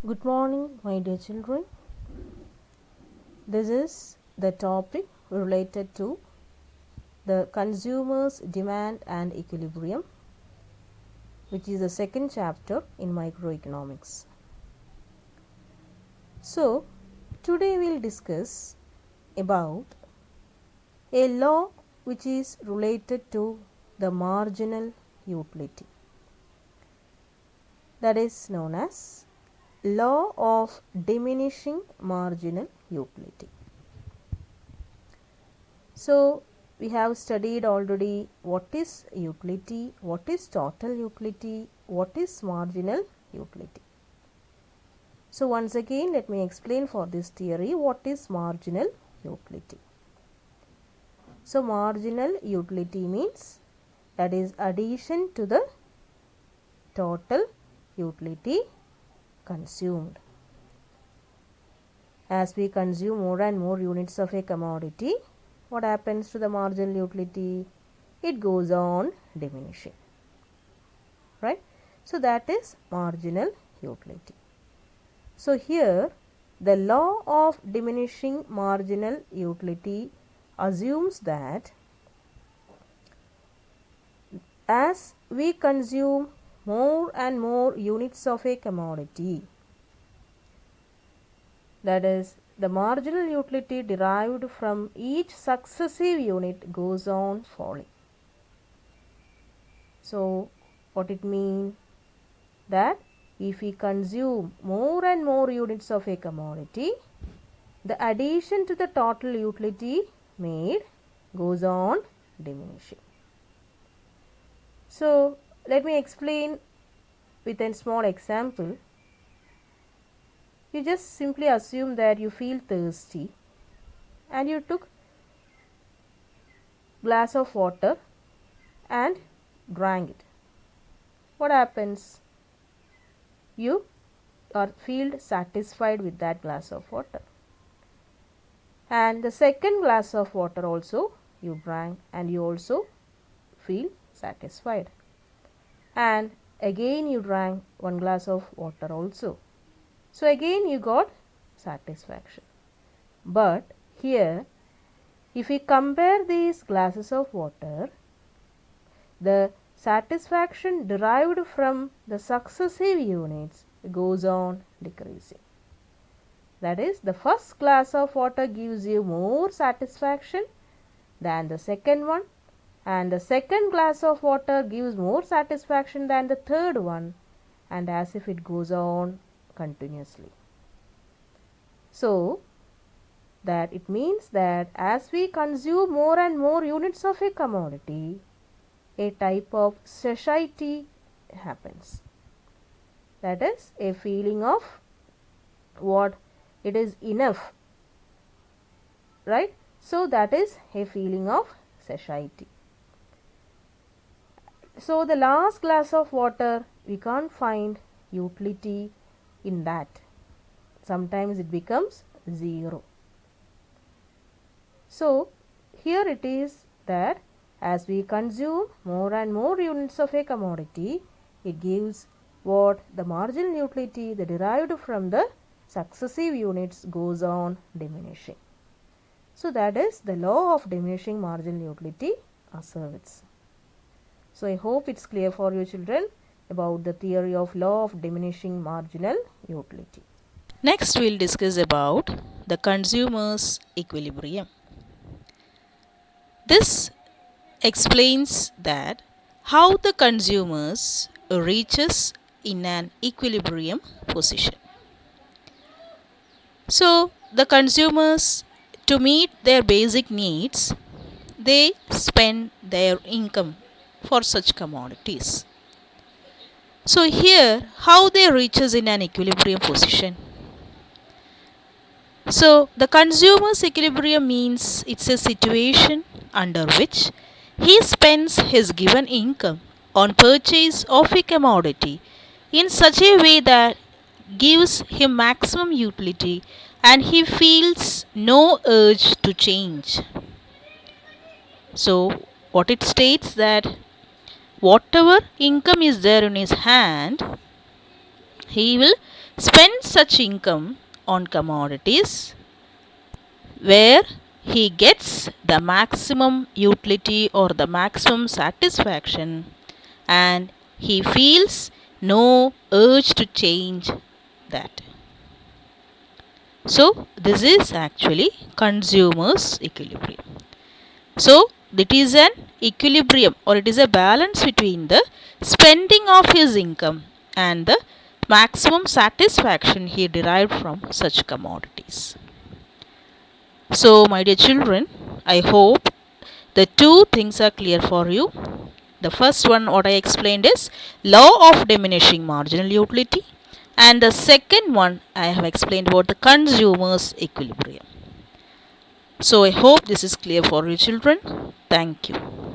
Good morning, my dear children. This is the topic related to the consumer's demand and equilibrium, which is the second chapter in microeconomics. So, today we will discuss about a law which is related to the marginal utility, that is known as law of diminishing marginal utility. So, we have studied already what is utility, what is total utility, what is marginal utility. So, once again let me explain for this theory what is marginal utility. So, marginal utility means that is addition to the total utility consumed. As we consume more and more units of a commodity, what happens to the marginal utility? It goes on diminishing, right? So, that is marginal utility. So, here the law of diminishing marginal utility assumes that as we consume more and more units of a commodity, that is the marginal utility derived from each successive unit goes on falling. So, what it means? That if we consume more and more units of a commodity, the addition to the total utility made goes on diminishing. So, let me explain with a small example. You just simply assume that you feel thirsty and you took glass of water and drank it. What happens? You feel satisfied with that glass of water. And the second glass of water also you drank and you also feel satisfied. And again you drank one glass of water also. So again you got satisfaction. But here if we compare these glasses of water, the satisfaction derived from the successive units goes on decreasing. That is, the first glass of water gives you more satisfaction than the second one, and the second glass of water gives more satisfaction than the third one, and as if it goes on continuously. So, that it means that as we consume more and more units of a commodity, a type of satiety happens. That is a feeling of what it is enough, right? So, that is a feeling of satiety. So, the last glass of water we can't find utility in that. Sometimes it becomes zero. So, here it is that as we consume more and more units of a commodity, it gives what the marginal utility the derived from the successive units goes on diminishing. So, that is the law of diminishing marginal utility asserts. So, I hope it is clear for you children about the theory of law of diminishing marginal utility. Next, we'll discuss about the consumer's equilibrium. This explains that how the consumers reaches in an equilibrium position. So, the consumers, to meet their basic needs, they spend their income for such commodities. So, here how they reaches in an equilibrium position. So, the consumer's equilibrium means it's a situation under which he spends his given income on purchase of a commodity in such a way that gives him maximum utility and he feels no urge to change. So, what it states that whatever income is there in his hand, he will spends such income on commodities where he gets the maximum utility or the maximum satisfaction, and he feels no urge to change that. So, this is actually consumer's equilibrium. So, it is an equilibrium or it is a balance between the spending of his income and the maximum satisfaction he derived from such commodities. So, my dear children, I hope the two things are clear for you. The first one, what I explained, is law of diminishing marginal utility, and the second one I have explained about the consumer's equilibrium. So, I hope this is clear for you, children. Thank you.